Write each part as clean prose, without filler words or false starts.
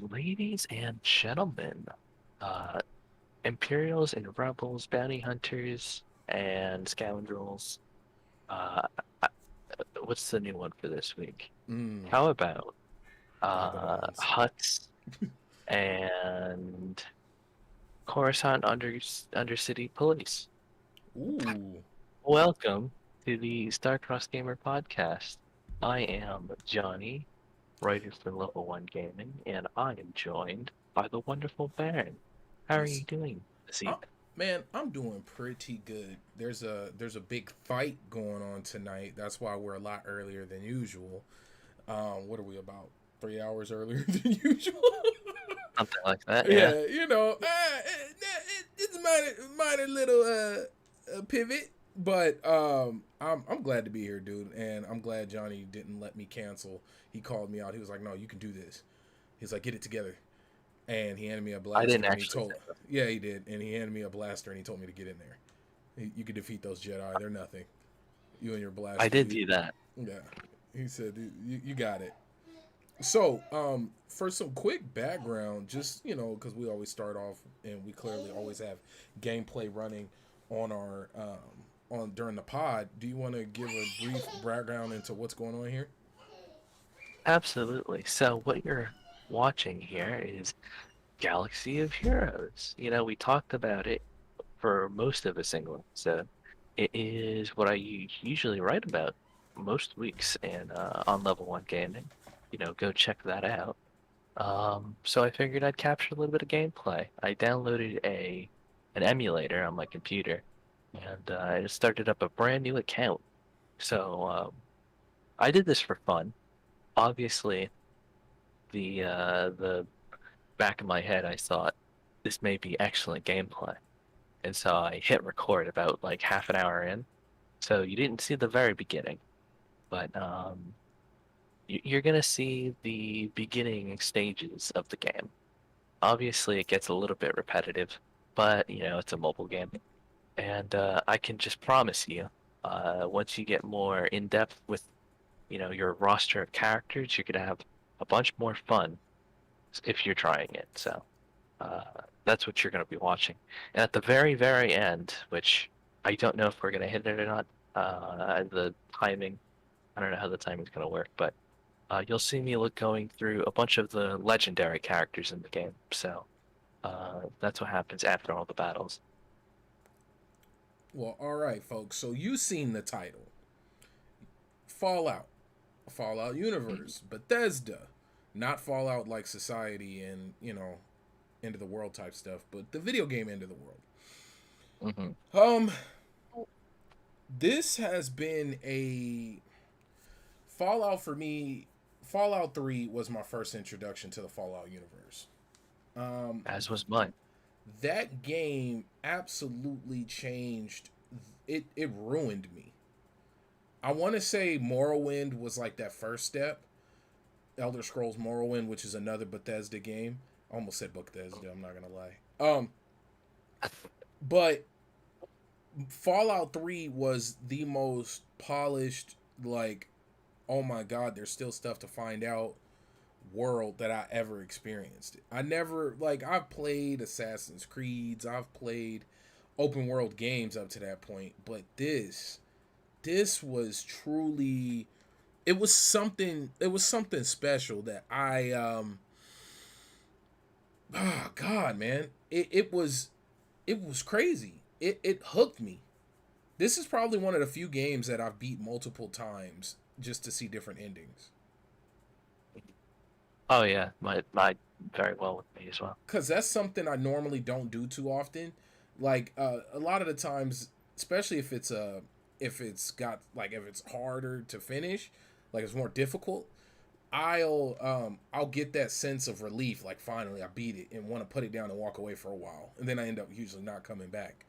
Ladies and gentlemen, uh, Imperials and Rebels, bounty hunters and scoundrels. Uh, I- what's the new one for this week? Mm, How about vagabonds. Huts and Coruscant Undercity Police? Ooh. Welcome to the StarCrossed Gamer Podcast. I am Johnny, writer for Level One Gaming, and I am joined by the wonderful Baron. How are you Yes. doing this I, evening? man, I'm doing pretty good. There's a big fight going on tonight. That's why we're a lot earlier than usual. What are we about? 3 hours earlier than usual. Something like that, yeah. Yeah, it's a minor little pivot, but I'm glad to be here, dude, and I'm glad Johnny didn't let me cancel. He called me out. He was like, "No, you can do this." He's like, "Get it together," and he handed me a I blaster, didn't and he actually told, say that. yeah, he did, and he handed me a blaster, and he told me to get in there. You can defeat those Jedi. They're nothing. You and your I blaster. did do that. Yeah. He said, you got it. So, for some quick background, just because we always start off and we clearly always have gameplay running on our on during the pod. Do you want to give a brief background into what's going on here? Absolutely. So what you're watching here is Galaxy of Heroes. We talked about it for most of a single episode. It is what I usually write about most weeks and on Level One Gaming. Go check that out. So I figured I'd capture a little bit of gameplay. I downloaded an emulator on my computer, and I just started up a brand new account. So I did this for fun. Obviously, the back of my head, I thought this may be excellent gameplay, and so I hit record about like half an hour in. So you didn't see the very beginning, but you're gonna see the beginning stages of the game. Obviously, it gets a little bit repetitive, but it's a mobile game, and I can just promise you, once you get more in depth with your roster of characters, you're gonna have a bunch more fun if you're trying it. So uh, that's what you're gonna be watching. And at the very, very end, which I don't know if we're gonna hit it or not, the timing, I don't know how the timing's gonna work, but you'll see me going through a bunch of the legendary characters in the game. So that's what happens after all the battles. Well, all right, folks. So you seen the title, Fallout, Fallout Universe, Bethesda, not Fallout like society and end of the world type stuff, but the video game end of the world. Hmm. Um, this has been a Fallout for me. Fallout 3 was my first introduction to the Fallout universe. Um, As was mine. that game absolutely changed. It ruined me. I want to say Morrowind was like that first step. Elder Scrolls Morrowind, which is another Bethesda game. I almost said Bethesda. I'm not gonna lie. But Fallout 3 was the most polished, like, oh my god, there's still stuff to find out world that I ever experienced. I never, like, I've played Assassin's Creeds, I've played open world games up to that point, but this was truly, it was something special that oh god, man. It was crazy. It hooked me. This is probably one of the few games that I've beat multiple times just to see different endings. Oh yeah, my very well with me as well. Cause that's something I normally don't do too often. Like a lot of the times, especially if it's harder to finish, like it's more difficult. I'll get that sense of relief, like finally I beat it, and want to put it down and walk away for a while, and then I end up usually not coming back.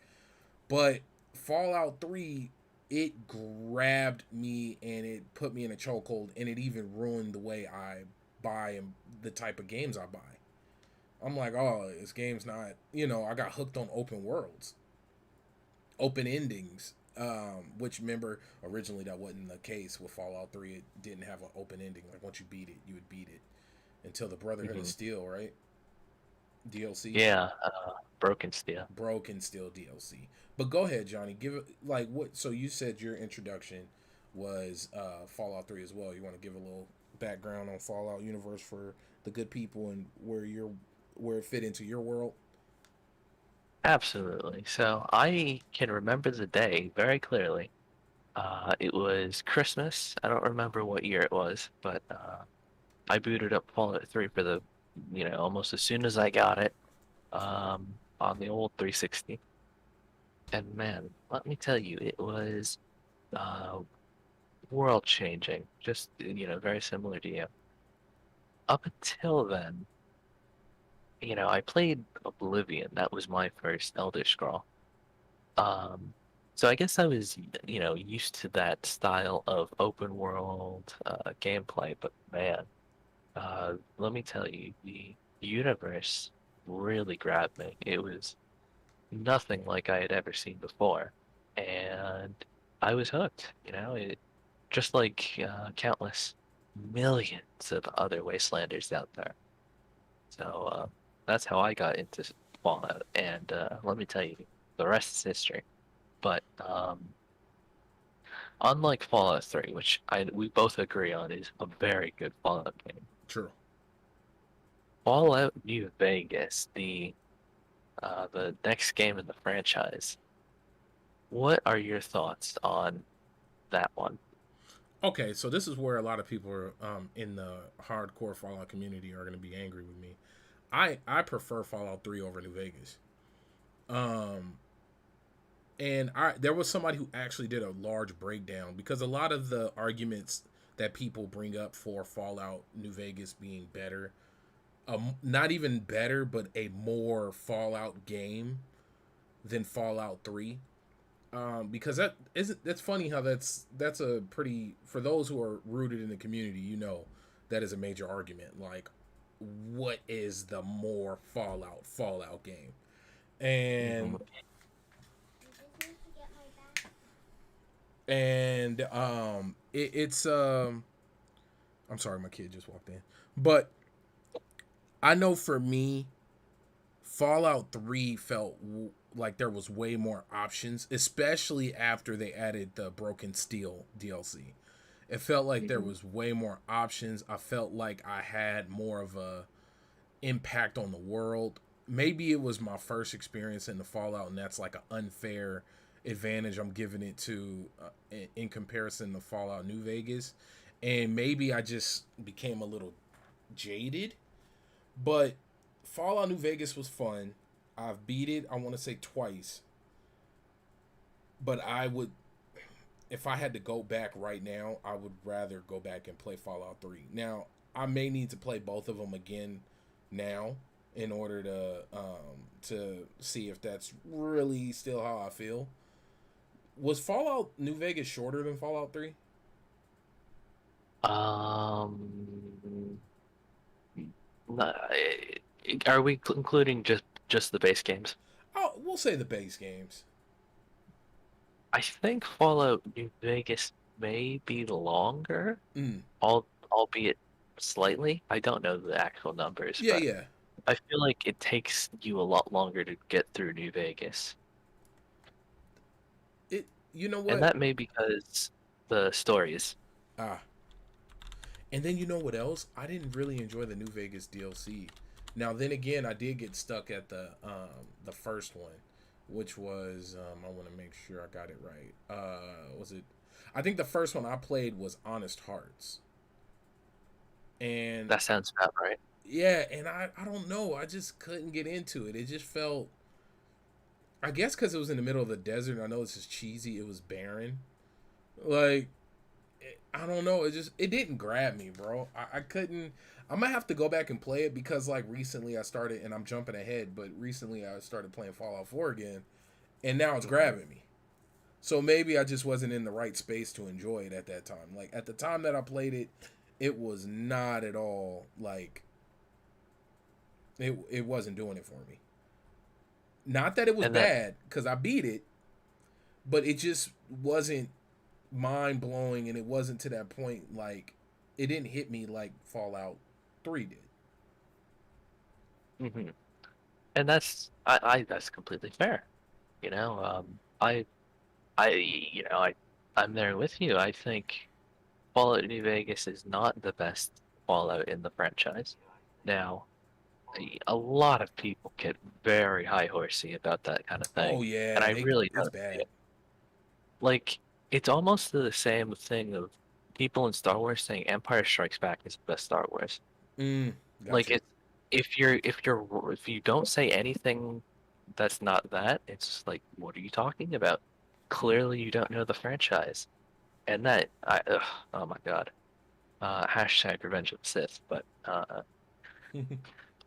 But Fallout 3, it grabbed me and it put me in a chokehold, and it even ruined the way I buy and the type of games I buy. I'm like, oh, this game's not, I got hooked on open worlds, open endings. Which remember originally that wasn't the case with Fallout 3. It didn't have an open ending. Like once you beat it, you would beat it, until the Brotherhood of Hmm. Steel, right? DLC. Yeah, Broken Steel. Broken Steel DLC. But go ahead, Johnny. Give it like what? So you said your introduction was Fallout 3 as well. You want to give a little background on Fallout universe for the good people and where it fit into your world? Absolutely. So I can remember the day very clearly. It was Christmas. I don't remember what year it was, but I booted up Fallout 3 for almost as soon as I got it, on the old 360. And man, let me tell you, it was uh, world changing. Just, very similar to you. Up until then, I played Oblivion. That was my first Elder Scroll. Um, so I guess I was, used to that style of open world gameplay, but man, let me tell you, the universe really grabbed me. It was nothing like I had ever seen before, and I was hooked. Just like countless millions of other Wastelanders out there. So that's how I got into Fallout, and let me tell you, the rest is history. But unlike Fallout 3, which we both agree on is a very good Fallout game, True. Fallout New Vegas, the next game in the franchise, what are your thoughts on that one? Okay, so this is where a lot of people are in the hardcore Fallout community are going to be angry with me. I prefer Fallout 3 over New Vegas. Um, and I there was somebody who actually did a large breakdown because a lot of the arguments that people bring up for Fallout New Vegas being better, not even better, but a more Fallout game than Fallout 3. Because that's funny how that's a pretty for those who are rooted in the community, that is a major argument. Like, what is the more Fallout game? Mhm. And I'm sorry, my kid just walked in, but I know for me, Fallout 3 felt like there was way more options, especially after they added the Broken Steel DLC. It felt like there Mhm. was way more options. I felt like I had more of a impact on the world. Maybe it was my first experience in the Fallout, and that's like an unfair advantage I'm giving it to in comparison to Fallout New Vegas. And maybe I just became a little jaded, but Fallout New Vegas was fun. I've beat it, I want to say twice, but I would, if I had to go back right now, I would rather go back and play Fallout 3. Now, I may need to play both of them again now in order to see if that's really still how I feel. Was Fallout New Vegas shorter than Fallout 3? Um, are we including just the base games? Oh, we'll say the base games. I think Fallout New Vegas may be longer, Mm. albeit slightly. I don't know the actual numbers, Yeah, but yeah. I feel like it takes you a lot longer to get through New Vegas. It. You know And what? that may because the stories. Ah, and then you know what else? I didn't really enjoy the New Vegas DLC. Now then again, I did get stuck at the first one, which was I want to make sure I got it right. Was it? I think the first one I played was Honest Hearts, and That sounds about right. yeah, and I don't know, I just couldn't get into it. It just felt, I guess, because it was in the middle of the desert. I know this is cheesy. It was barren. Like, I don't know. It didn't grab me, bro. I couldn't. I might have to go back and play it because like recently I started, and I'm jumping ahead, but recently I started playing Fallout 4 again, and now it's Hmm. grabbing me. So maybe I just wasn't in the right space to enjoy it at that time. Like at the time that I played it, it was not at all like it wasn't doing it for me. Not that it was And that bad because I beat it, but it just wasn't mind blowing, and it wasn't to that point like it didn't hit me like Fallout 3 did. hmm And I that's completely fair. You know, I'm there with you. I think Fallout New Vegas is not the best Fallout in the franchise. Now, a lot of people get very high horsey about that kind of thing, Oh and yeah, I they really it's don't see bad. it. Like, it's almost the same thing of people in Star Wars saying Empire Strikes Back is the best Star Wars. Got Like, you. it's if you don't say anything that's not that, it's like, what are you talking about? Clearly, you don't know the franchise, and oh my God, hashtag Revenge of the Sith. But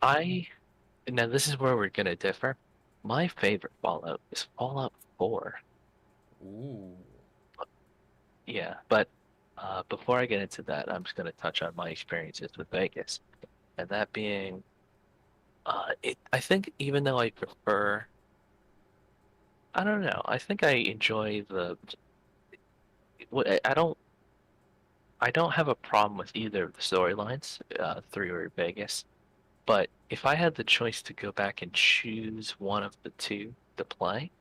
I now this is where we're gonna differ. My favorite Fallout is Fallout 4. Ooh. Yeah, but before I get into that, I'm just gonna touch on my experiences with Vegas, and that being, I think even though I prefer, I don't know, I think I enjoy I don't have a problem with either of the storylines, 3 or Vegas. But if I had the choice to go back and choose one of the two to play,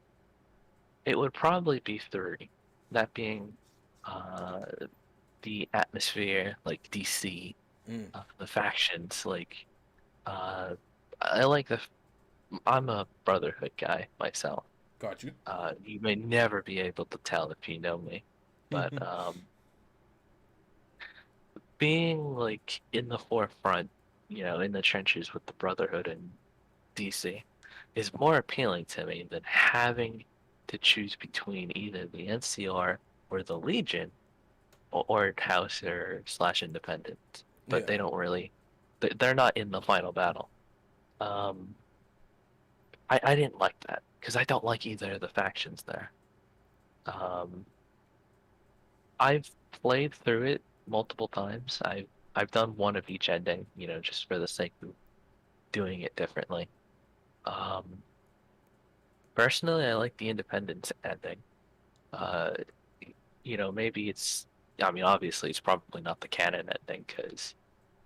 it would probably be 3. That being uh, the atmosphere, like DC, Mm, the factions, like uh, I like the. I'm a Brotherhood guy myself. got you. You may never be able to tell if you know me, but being like in the forefront, in the trenches with the Brotherhood and DC is more appealing to me than having to choose between either the NCR or the Legion or House or slash Independent. But Yeah. they don't really, they're not in the final battle. Um, I didn't like that because I don't like either of the factions there. Um, I've played through it multiple times. I've done one of each ending, just for the sake of doing it differently. Um, Personally, I like the Independence ending. Uh, maybe I mean, obviously, it's probably not the canon ending because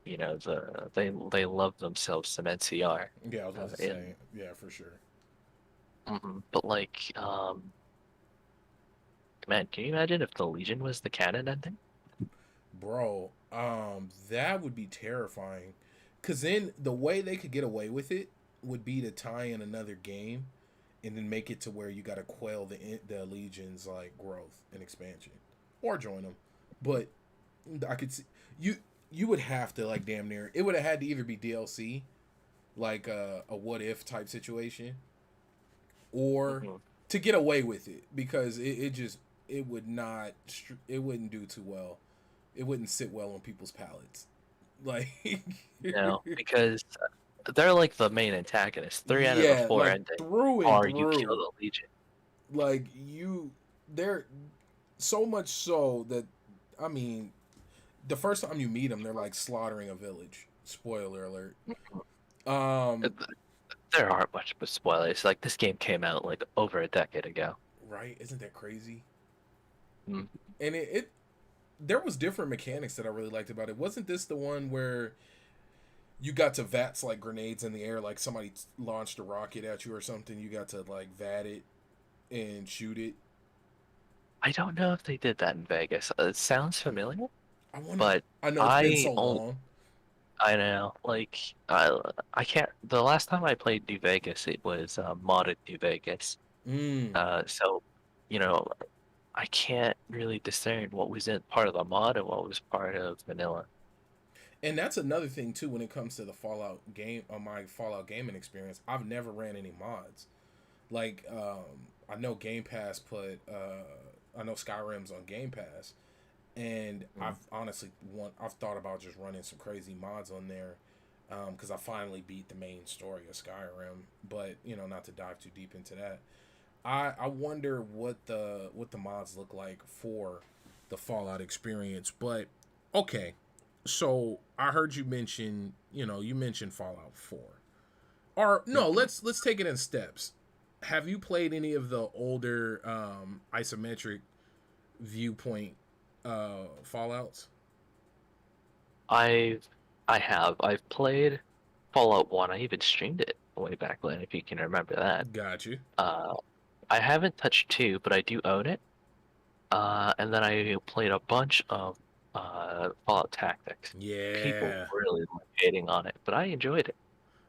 they love themselves some NCR. Yeah, I was about to In say. Yeah, for sure. But like, man, can you imagine if the Legion was the canon ending? Bro, that would be terrifying. Cause then the way they could get away with it would be to tie in another game and then make it to where you gotta quell the Legion's like growth and expansion. Or join them. But I could see you you would have to like damn near it would have had to either be DLC, like a what if type situation, or Mhm. to get away with it because it just it would not it wouldn't do too well. It wouldn't sit well on people's palates. Like Because they're like the main antagonist. 3 out of the yeah, 4 like endings through and are you kill through. the Legion. Like you they're so much so that I mean, the first time you meet them, they're like slaughtering a village. Spoiler alert. Uh, Um, There aren't much but spoilers. Like this game came out like over a decade ago. right? Isn't that crazy? Mm. And it there was different mechanics that I really liked about it. Wasn't this the one where you got to vats like grenades in the air, like somebody launched a rocket at you or something? You got to like vat it and shoot it. I don't know if they did that in Vegas. It sounds familiar, I want to. but I know it's been I so only long. I know like I can't. The last time I played New Vegas, it was modded New Vegas. Mm. So you know I can't really discern what was in part of the mod and what was part of vanilla. And that's another thing too when it comes to the Fallout game, my Fallout gaming experience. I've never ran any mods. Like I know Game Pass put I know Skyrim's on Game Pass, and Mm. I've thought about just running some crazy mods on there because I finally beat the main story of Skyrim. But not to dive too deep into that. I wonder what the mods look like for the Fallout experience. But okay, so I heard you mention you mentioned Fallout 4. Or no, Mhm. let's take it in steps. Have you played any of the older isometric viewpoint Fallout's? I've I have I've played. Fallout 1. I even streamed it way back when, if you can remember that. Got you. Uh, I haven't touched 2, but I do own it. And then I played a bunch of Fallout Tactics. People Yeah. really were hating on it, but I enjoyed it.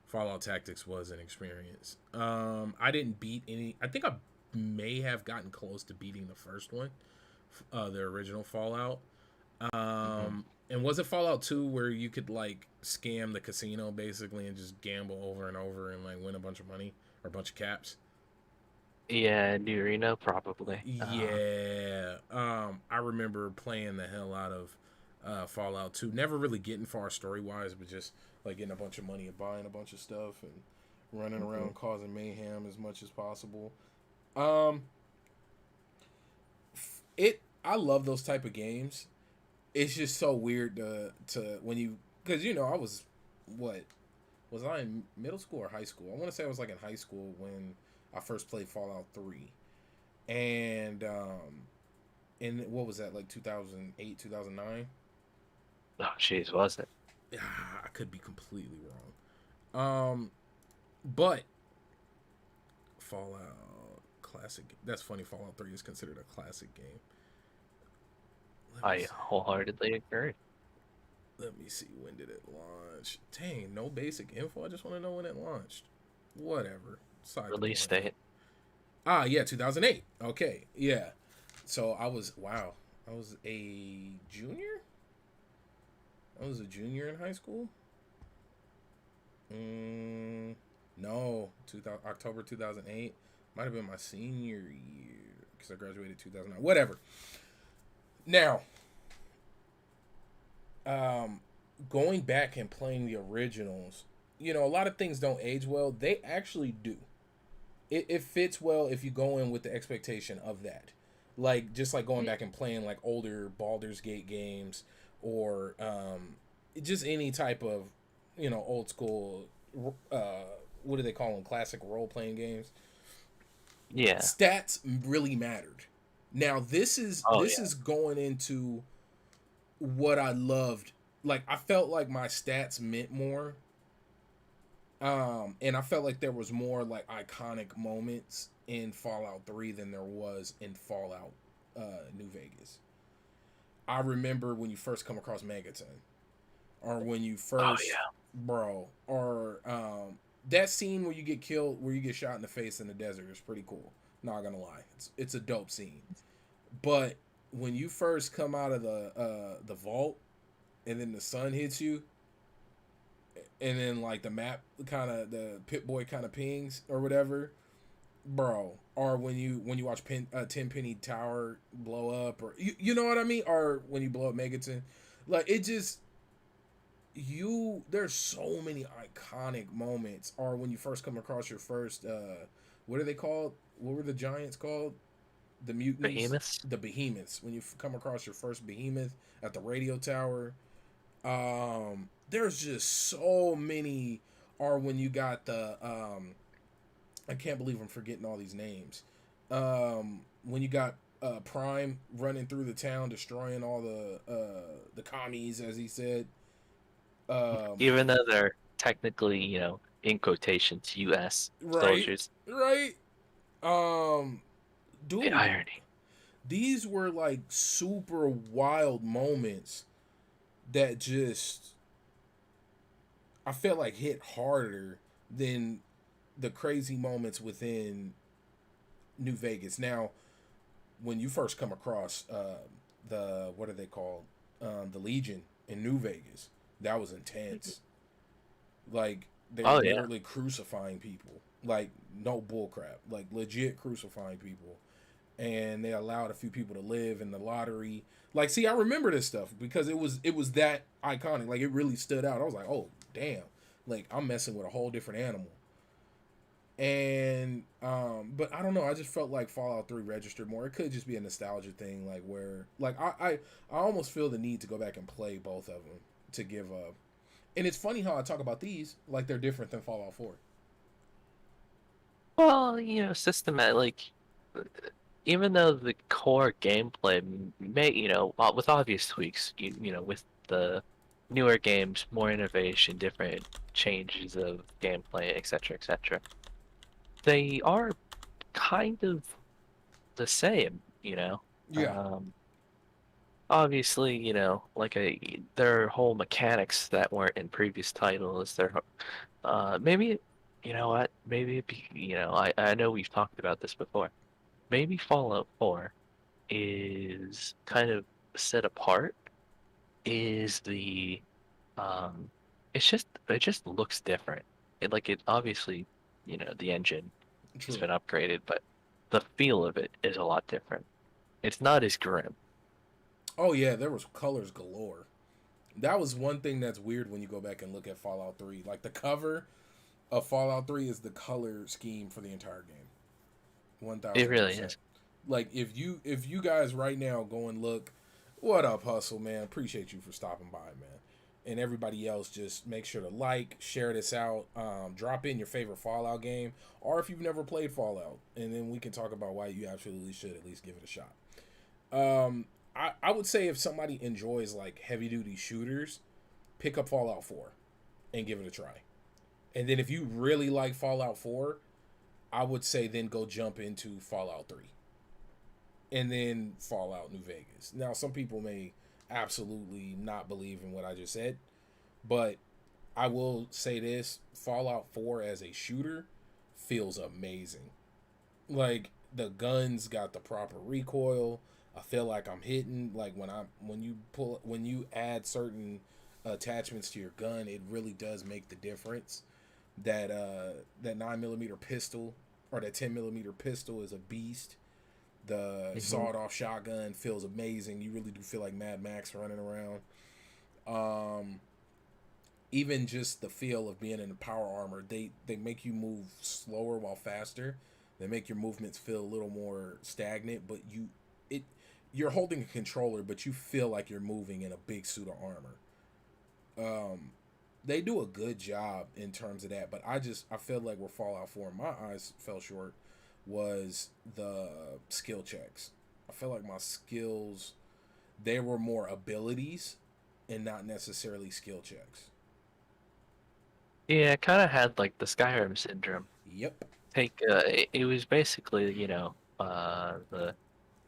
Fallout Tactics was an experience. I didn't beat any. I think I may have gotten close to beating the first one, the original Fallout. Hmm. And was it Fallout 2 where you could like scam the casino basically and just gamble over and over and like win a bunch of money or a bunch of caps? Yeah, New Reno probably. Yeah. I remember playing the hell out of Fallout 2. Never really getting far story wise, but just like getting a bunch of money and buying a bunch of stuff and running Mhm. around causing mayhem as much as possible. Um, it I love those type of games. It's just so weird to when you because you know I was what was I in middle school or high school? I want to say I was like in high school when I first played Fallout 3. And what was that, like 2008, 2009? Oh, jeez, was it? I could be completely wrong. But Fallout classic. That's funny. Fallout 3 is considered a classic game. Let me I see. wholeheartedly agree. Let me see. When did it launch? Dang, no basic info. I just want to know when it launched. Whatever. Side the Release point. date. Ah, yeah, 2008. Okay, yeah. So I was wow. I was a junior. I was a junior in high school. No, 2000, October 2008. Might have been my senior year because I graduated 2009. Whatever. Now, um, going back and playing the originals, you know, a lot of things don't age well. They actually do. It fits well if you go in with the expectation of that. Like, just like going Yeah. back and playing like older Baldur's Gate games or just any type of, you know, old school, uh, what do they call them? Classic role playing games. Yeah. Stats really mattered. Now Oh this yeah. is going into what I loved. Like I felt like my stats meant more. And I felt like there was more like iconic moments in Fallout 3 than there was in Fallout New Vegas. I remember when you first come across Megaton, or when you Oh first, yeah. bro, or that scene where you get killed, where you get shot in the face in the desert is pretty cool. Not gonna lie, it's a dope scene. But when you first come out of the vault, and then the sun hits you, and then like the map kind of the Pit Boy kind of pings or whatever, bro. Or when you watch Tenpenny Tower blow up, or you know what I mean, or when you blow up Megaton, like it just there's so many iconic moments. Or when you first come across your first what are they called? What were the giants called? The mutants, Behemoths. the behemoths. When you come across your first behemoth at the radio tower, there's just so many. Or when you got the I can't believe I'm forgetting all these names. When you got Prime running through the town, destroying all the commies, as he said. Um, Even though they're technically, in quotations, U.S. right, soldiers. right. Um, The dude, irony. these were like super wild moments that just I felt like hit harder than the crazy moments within New Vegas. Now, when you first come across the what are they called, the Legion in New Vegas, that was intense. Like they were Oh yeah. literally crucifying people, like no bullcrap, like legit crucifying people, and they allowed a few people to live in the lottery. Like, see, I remember this stuff because it was that iconic. Like, it really stood out. I was like, oh damn, like I'm messing with a whole different animal. And but I don't know, I just felt like Fallout 3 registered more. It could just be a nostalgia thing, like where like I almost feel the need to go back and play both of them to give up. And it's funny how I talk about these like they're different than Fallout 4. Well, systematic. Like, even though the core gameplay may, with obvious tweaks, with the newer games, more innovation, different changes of gameplay, etc., etc. They are kind of the same, you know. Yeah, Um, Obviously, like their whole mechanics that weren't in previous titles. Maybe, you know what? Maybe I know we've talked about this before. Maybe Fallout 4 is kind of set apart. Is the it just looks different. It obviously, the engine has true. been upgraded, but the feel of it is a lot different. It's not as grim. Oh yeah, there was colors galore. That was one thing that's weird when you go back and look at Fallout 3. Like the cover of Fallout 3 is the color scheme for the entire game. It really 1000%. is. Like if you guys right now go and look, what up, Hustle, man? Appreciate you for stopping by, man. And everybody else, just make sure to like, share this out, drop in your favorite Fallout game, or if you've never played Fallout, and then we can talk about why you absolutely should at least give it a shot. I would say if somebody enjoys like heavy duty shooters, pick up Fallout 4 and give it a try. And then if you really like Fallout 4, I would say then go jump into Fallout 3 and then Fallout New Vegas. Now, some people may absolutely not believe in what I just said, but I will say this: Fallout 4 as a shooter feels amazing. Like the guns got the proper recoil. I feel like I'm hitting like when you add certain attachments to your gun, it really does make the difference. That 9mm pistol or that 10mm pistol is a beast. The Hmm. sawed off shotgun feels amazing. You really do feel like Mad Max running around. Um, Even just the feel of being in the power armor, they make you move slower while faster. They make your movements feel a little more stagnant, but it you're holding a controller, but you feel like you're moving in a big suit of armor. They do a good job in terms of that, but I feel like where Fallout 4 in my eyes fell short was the skill checks. I feel like my skills, they were more abilities and not necessarily skill checks. Yeah, it kind of had like the Skyrim syndrome. Yep. It was basically, the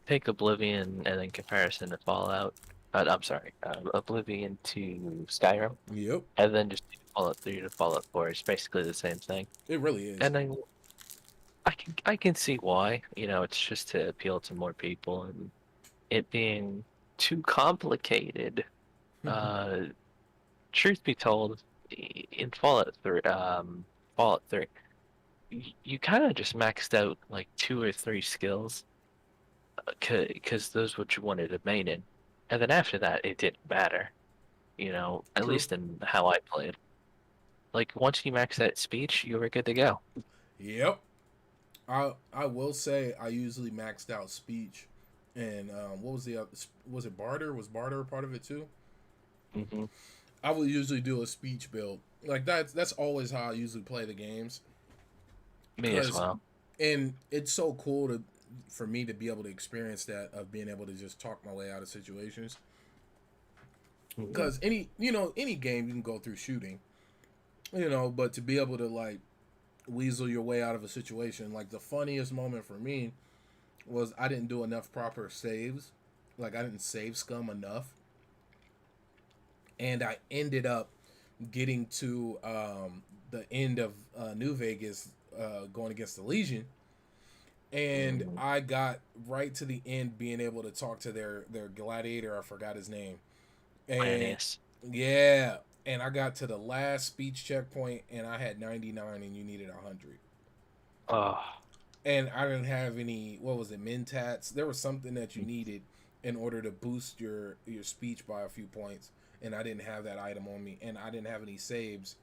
take Oblivion and then comparison to Fallout. I'm sorry, Oblivion to Skyrim, Yep. and then just Fallout 3 to Fallout 4. It's basically the same thing. It really is. And I can see why. It's just to appeal to more people, and it being too complicated. Uh, Truth be told, in Fallout 3, you kind of just maxed out like two or three skills, because those what you wanted to main in, and then after that it didn't matter. At True. least in how I played. Like once you max that speech, you were good to go. Yep. I will say I usually maxed out speech, and what was the other, was it barter? Was barter a part of it too? Hmm. I would usually do a speech build like that. That's always how I usually play the games. Me as Cause well. and it's so cool to for me to be able to experience that of being able to just talk my way out of situations. Hmm. Cause any game you can go through shooting, but to be able to like weasel your way out of a situation, like the funniest moment for me was I didn't do enough proper saves. Like I didn't save scum enough, and I ended up getting to the end of New Vegas, going against the Legion, and Hmm. I got right to the end, being able to talk to their gladiator. I forgot his name, and Manius. yeah, and I got to the last speech checkpoint, and I had 99, and you needed 100. Oh. And I didn't have any. What was it? Mentats. There was something that you needed in order to boost your speech by a few points, and I didn't have that item on me, and I didn't have any saves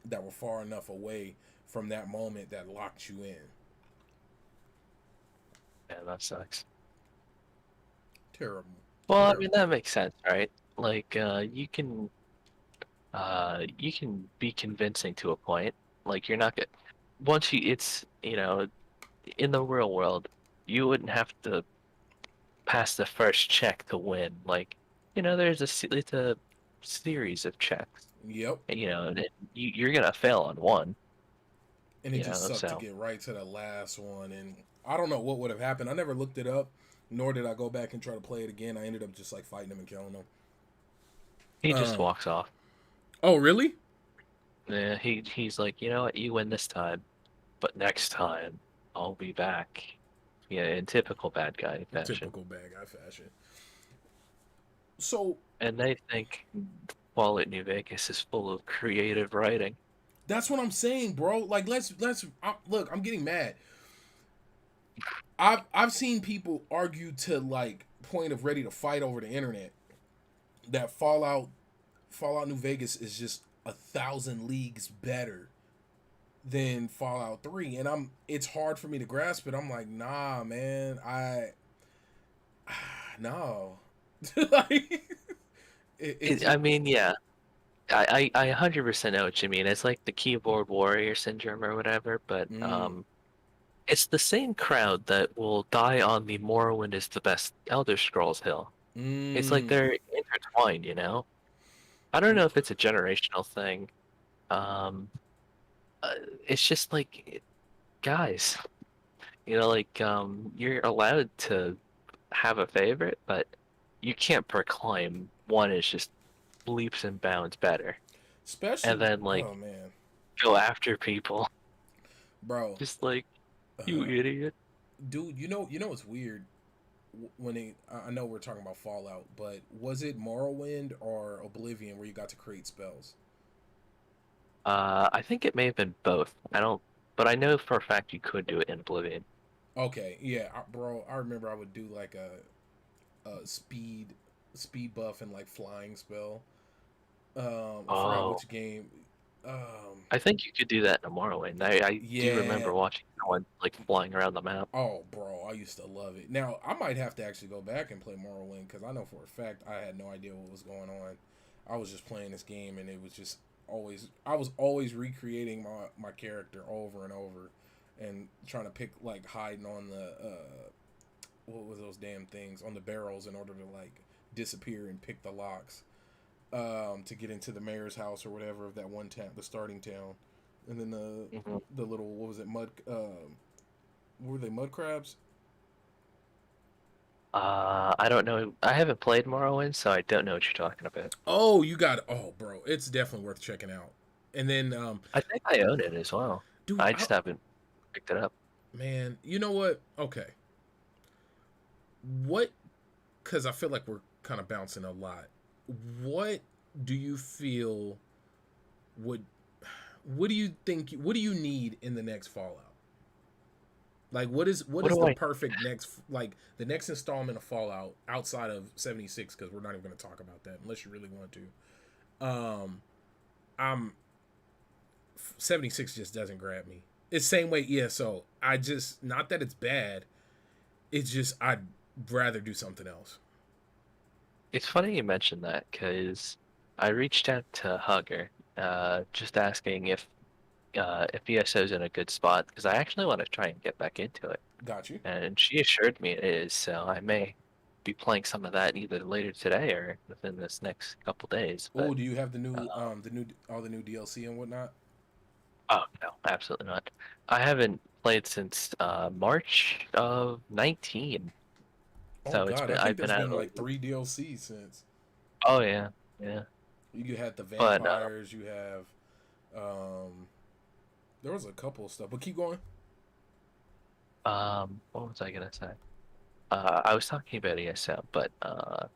that were far enough away from that moment that locked you in. Yeah, that sucks. Terrible, Well, I mean terrible. that makes sense, right? Like you can be convincing to a point. Like you're not gonna once you it's in the real world, you wouldn't have to pass the first check to win. Like, it's a series of checks. Yep. And, you're gonna fail on one. And it just sucked to So get right to the last one. And I don't know what would have happened. I never looked it up, nor did I go back and try to play it again. I ended up just like fighting him and killing him. he just Um. walks off. Oh, really? Yeah, he's like, you know what, you win this time, but next time I'll be back. Yeah, in typical bad guy fashion. Typical bad guy fashion. So And they think Fallout New Vegas is full of creative writing. that's what I'm saying, bro. Like, let's look. I'm getting mad. I've seen people argue to like point of ready to fight over the internet that Fallout New Vegas is just 1,000 leagues better than Fallout 3, and it's hard for me to grasp it. I'm like, nah, man, no, like it's I mean, yeah, I 100% know what you mean. It's like the keyboard warrior syndrome or whatever, but mm, it's the same crowd that will die on the Morrowind is the best Elder Scrolls hill. It's like mm, they're intertwined, you know? I don't know if it's a generational thing. Um, uh, it's just like, guys, you're allowed to have a favorite, but you can't proclaim one is just leaps and bounds better, and especially then like oh man, go after people, bro, just like you uh, idiot. dude, you know what's weird when I know we're talking about Fallout, but was it Morrowind or Oblivion where you got to create spells? I think it may have been both. I don't, but I know for a fact you could do it in Oblivion. Okay, yeah, bro. I remember I would do like a speed buff and like flying spell. I forgot Oh, which game. Um, I think you could do that in Morrowind. I do yeah. remember watching someone like flying around the map. Oh, bro, I used to love it. Now I might have to actually go back and play Morrowind because I know for a fact I had no idea what was going on. I was just playing this game and it was just always I was always recreating my character over and over, and trying to pick like hiding on the what was those damn things on the barrels in order to like disappear and pick the locks to get into the mayor's house or whatever of that one town, the starting town, and then Mhm. the little what was it mud were they mud crabs? I don't know. I haven't played Morrowind, so I don't know what you're talking about. Oh, you got oh, bro, it's definitely worth checking out. And then I think I own it as well. dude, I just haven't picked it up. man, you know what? Okay, what? Because I feel like we're kind of bouncing a lot. What do you feel would what do you think what do you need in the next Fallout? Like what What is do the I? perfect next like the next installment of Fallout outside of 76, because we're not even going to talk about that unless you really want to. I'm 76 just doesn't grab me. It's same way ESO. I just not that it's bad. It's just I'd rather do something else. It's funny you mentioned that because I reached out to Hugger, just asking if ESO's in a good spot because I actually want to try and get back into it, Got you. and she assured me it is. So I may be playing some of that either later today or within this next couple days. Oh, But do you have uh, the new all the new DLC and whatnot? oh no, absolutely not. I haven't played since March of 19. Oh So God, I think I've been there's out been of like 3 DLCs since. oh yeah, yeah. You had the But vampires. You have there was a couple of stuff, but keep going. what was I gonna say? I was talking about ESL, but uh,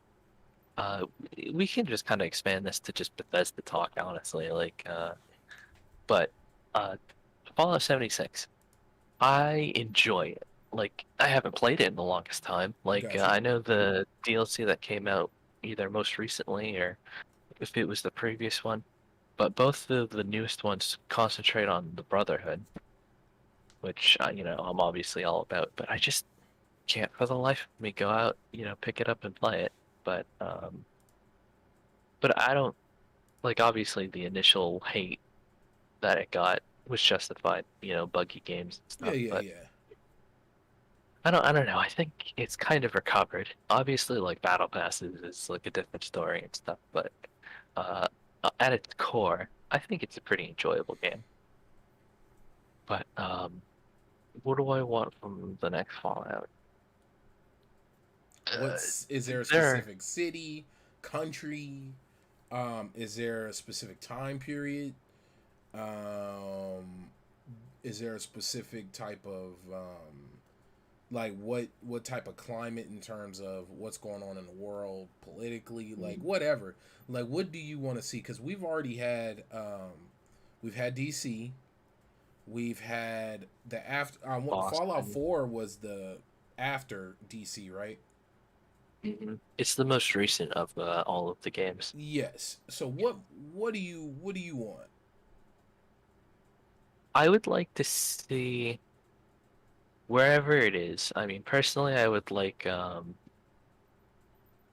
we can just kind of expand this to just Bethesda talk, honestly. But uh, Fallout 76, I enjoy it. Like, I haven't played it in the longest time. Like, Got you. I know the DLC that came out either most recently or if it was the previous one, but both of the newest ones concentrate on the Brotherhood, which I'm obviously all about. But I just can't for the life of me go out, pick it up and play it. But I don't like obviously the initial hate that it got was justified, buggy games and Yeah, stuff. yeah, But yeah. I don't know. I think it's kind of recovered. Obviously, like battle passes is like a different story and stuff. But uh, at its core, I think it's a pretty enjoyable game. But what do I want from the next Fallout? What's is there a There, specific city, country? Is there a specific time period? Um, is there a specific type of like what type of climate in terms of what's going on in the world politically, like whatever, like what do you want to see? Because we've had DC, we've had the after Fallout Boston. 4 was the after DC, right? It's the most recent of all of the games. Yes. So what do you want? I would like to see wherever it is. I mean, personally, I would like,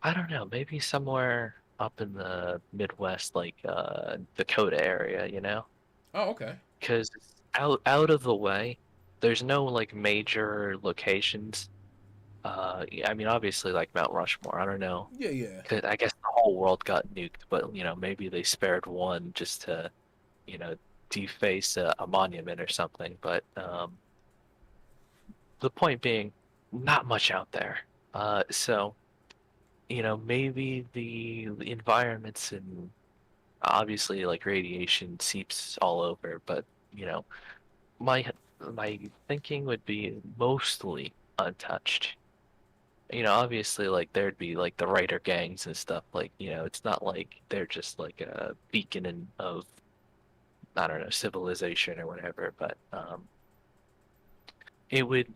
I don't know, maybe somewhere up in the Midwest, like Dakota area, you know? Oh, okay. Because it's out of the way. There's no like major locations. Yeah, I mean, obviously, like Mount Rushmore. I don't know, Yeah, yeah. 'cause I guess the whole world got nuked, but maybe they spared one just to, you know, deface a monument or something. But the point being, not much out there. So maybe the environments and obviously like radiation seeps all over, but you know, my my thinking would be mostly untouched. Obviously, like there'd be like the writer gangs and stuff. Like, it's not like they're just like a beacon of I don't know, civilization or whatever. But it would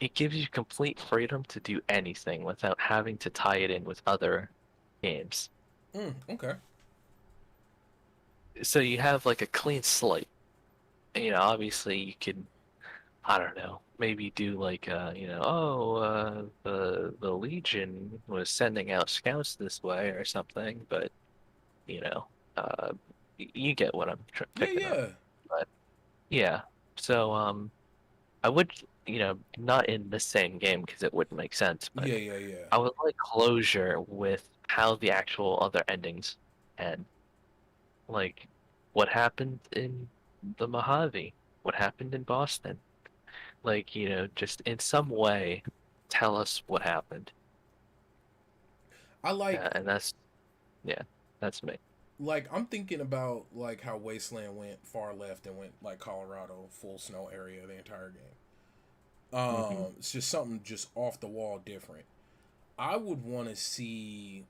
it gives you complete freedom to do anything without having to tie it in with other games. Okay. So you have like a clean slate. Obviously you could, I don't know, maybe do like the Legion was sending out scouts this way or something, but you know, you get what I'm Yeah, picking up. yeah. But yeah, so I would, not in the same game because it wouldn't make sense, but Yeah, yeah, yeah. I would like closure with how the actual other endings end. Like what happened in the Mojave, what happened in Boston. Like, just in some way tell us what happened. I And yeah, that's me. I'm thinking about like how Wasteland went far left and went like Colorado full snow area the entire game. Hmm. It's just something just off the wall different. I would want to see.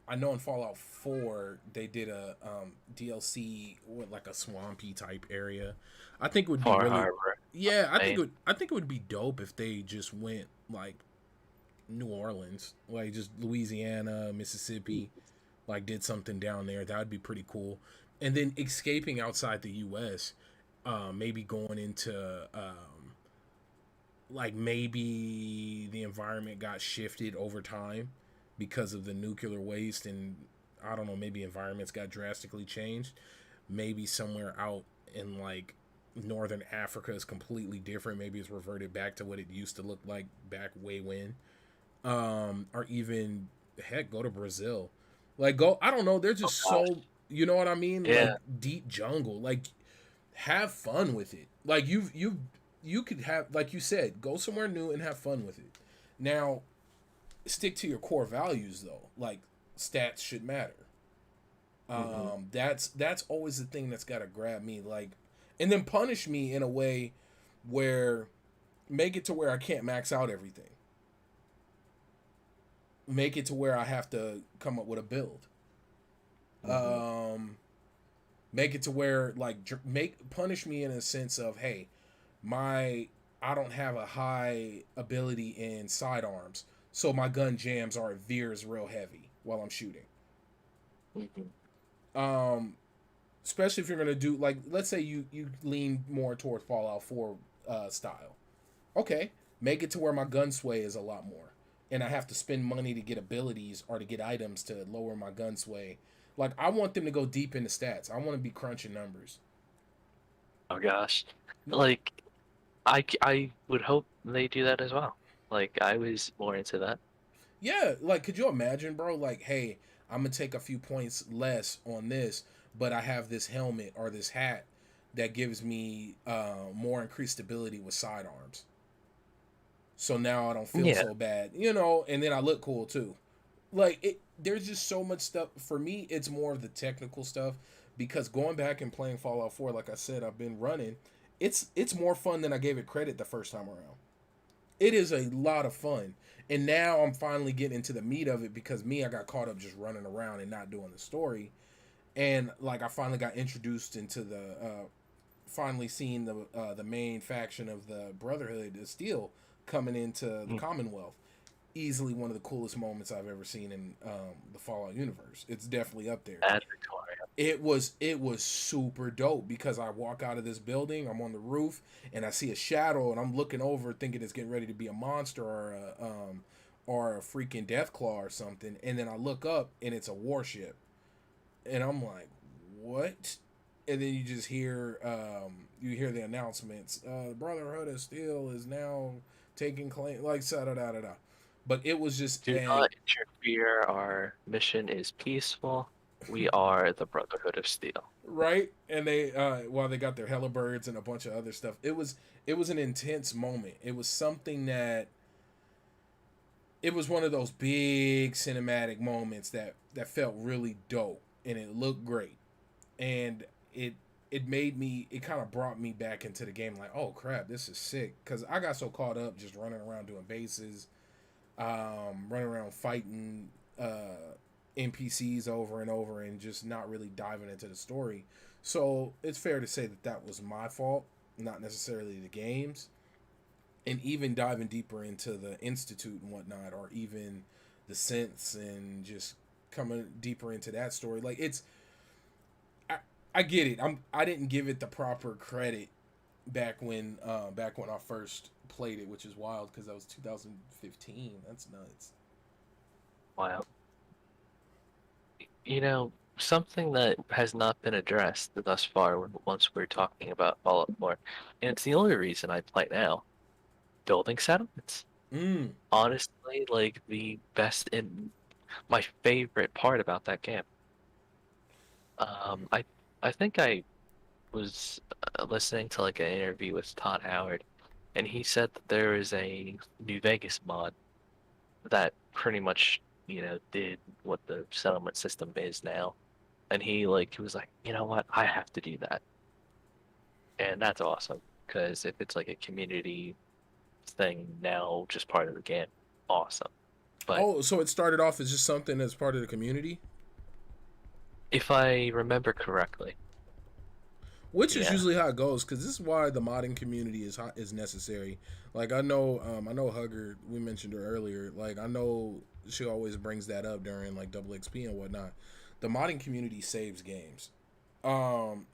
I know in Fallout 4 they did a DLC with like a swampy type area. I think it would be Far really, Harbor, yeah. Maine. I think it would be dope if they just went like New Orleans, like just Louisiana, Mississippi, like did something down there. That would be pretty cool. And then escaping outside the U.S., maybe going into like maybe the environment got shifted over time because of the nuclear waste, and I don't know, maybe environments got drastically changed. Maybe somewhere out in like northern Africa is completely different. Maybe it's reverted back to what it used to look like back way when. Or even heck, go to Brazil. Like go, I don't know. They're Oh just gosh. so, you know what I mean. Like Yeah. deep jungle. Like have fun with it. Like you could have, like you said, go somewhere new and have fun with it. Now stick to your core values though. Like stats should matter. Hmm. That's always the thing that's gotta grab me. Like, and then punish me in a way where make it to where I can't max out everything. Make it to where I have to come up with a build. Hmm. Um, make it to where like make punish me in a sense of, hey, my I don't have a high ability in sidearms, so my gun jams or it veers real heavy while I'm shooting. Hmm. Um, especially if you're gonna do like, let's say you lean more toward Fallout 4 style. Okay, make it to where my gun sway is a lot more, and I have to spend money to get abilities or to get items to lower my gun sway. Like I want them to go deep into stats. I want to be crunching numbers. Oh gosh. Like I would hope they do that as well. Like I was more into that. Yeah, like could you imagine, bro? Like, hey, I'm gonna take a few points less on this, but I have this helmet or this hat that gives me more increased ability with sidearms. So now I don't feel Yeah, so bad, you know, and then I look cool too. Like it, there's just so much stuff. For me, it's more of the technical stuff because going back and playing Fallout 4, like I said, I've been running. It's more fun than I gave it credit the first time around. It is a lot of fun. And now I'm finally getting into the meat of it because I got caught up just running around and not doing the story. And like I finally got introduced into finally seeing the main faction of the Brotherhood of Steel coming into the mm, Commonwealth. Easily one of the coolest moments I've ever seen in the Fallout universe. It's definitely up there. at Victoria. It was super dope because I walk out of this building, I'm on the roof, and I see a shadow, and I'm looking over, thinking it's getting ready to be a monster or a freaking Deathclaw or something, and then I look up, and it's a warship, and I'm like, what? And then you just hear you hear the announcements. The Brotherhood of Steel is now taking claim, like da da da da. But it was just Do a not interfere. Our mission is peaceful. We are the Brotherhood of Steel. right, and they while they got their Hellabirds and a bunch of other stuff. It was an intense moment. It was something that it was one of those big cinematic moments that felt really dope and it looked great. And it it made me it kind of brought me back into the game like, oh crap, this is sick, cuz I got so caught up just running around doing bases, running around fighting NPCs over and over and just not really diving into the story. So it's fair to say that that was my fault, not necessarily the game's. And even diving deeper into the Institute and whatnot, or even the synths and just coming deeper into that story, like I, I get it. I didn't give it the proper credit back when I first played it, which is wild because that was 2015. That's nuts. Wow. Something that has not been addressed thus far once we're talking about Fallout 4, and it's the only reason I play now, building settlements. Mm. Honestly, like the best in my favorite part about that game. I think I was listening to like an interview with Todd Howard, and he said that there is a New Vegas mod that pretty much, did what the settlement system is now. And he was like, you know what, I have to do that. And that's awesome. Because if it's like a community thing now, just part of the game, awesome. But Oh, so it started off as just something that's part of the community, if I remember correctly, which is yeah. usually how it goes. Because this is why the modding community is necessary. Like I know Hugger. We mentioned her earlier. Like I know she always brings that up during like double XP and whatnot. The modding community saves games.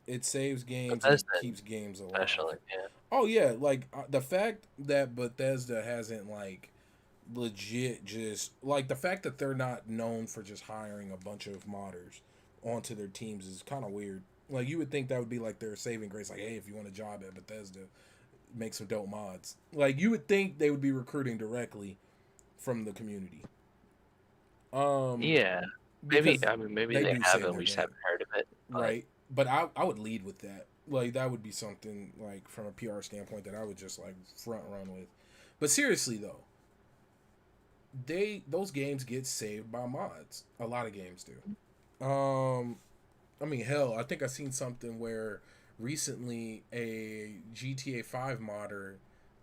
It saves games and it Bethesda keeps games alive. especially, yeah. Oh yeah, like the fact that Bethesda hasn't like legit just like the fact that they're not known for just hiring a bunch of modders onto their teams is kind of weird. Like you would think that would be like their saving grace. Like, hey, if you want a job at Bethesda, make some dope mods. Like you would think they would be recruiting directly from the community. Um, Yeah. because Maybe they they do have save and their we just game, haven't heard of it. But right? But I would lead with that. Like that would be something like from a PR standpoint that I would just like front run with. But seriously though, those games get saved by mods. A lot of games do. I mean, hell, I think I seen something where recently a GTA 5 modder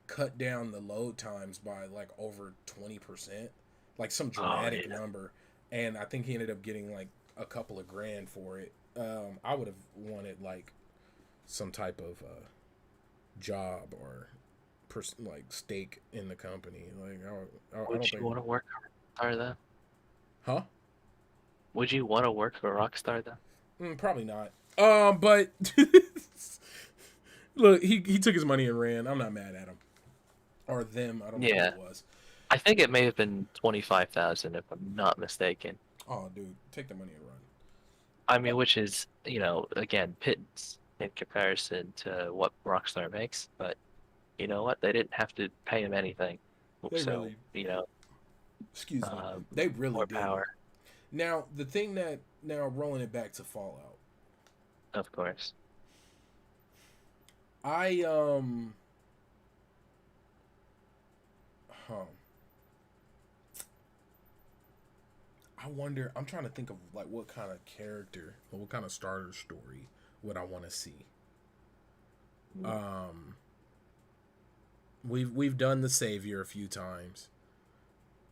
cut down the load times by like over 20%, like some oh dramatic yeah. number, and I think he ended up getting like a couple of grand for it. I would have wanted like some type of job or like stake in the company. Like I Would don't you think, want to work for Rockstar then? huh? Would you want to work for Rockstar then? Probably not. But look, he took his money and ran. I'm not mad at him or them. I don't know who Yeah. it was. I think it may have been 25,000 if I'm not mistaken. Oh, dude, take the money and run. I mean, which is, again, pittance in comparison to what Rockstar makes, but you know what? They didn't have to pay him anything. They So, really Excuse me. Um, They really More didn't. power, Now the thing that now rolling it back to Fallout, of course. I huh. I wonder. I'm trying to think of like what kind of character or what kind of starter story would I want to see. Mm. Um, we've done the savior a few times,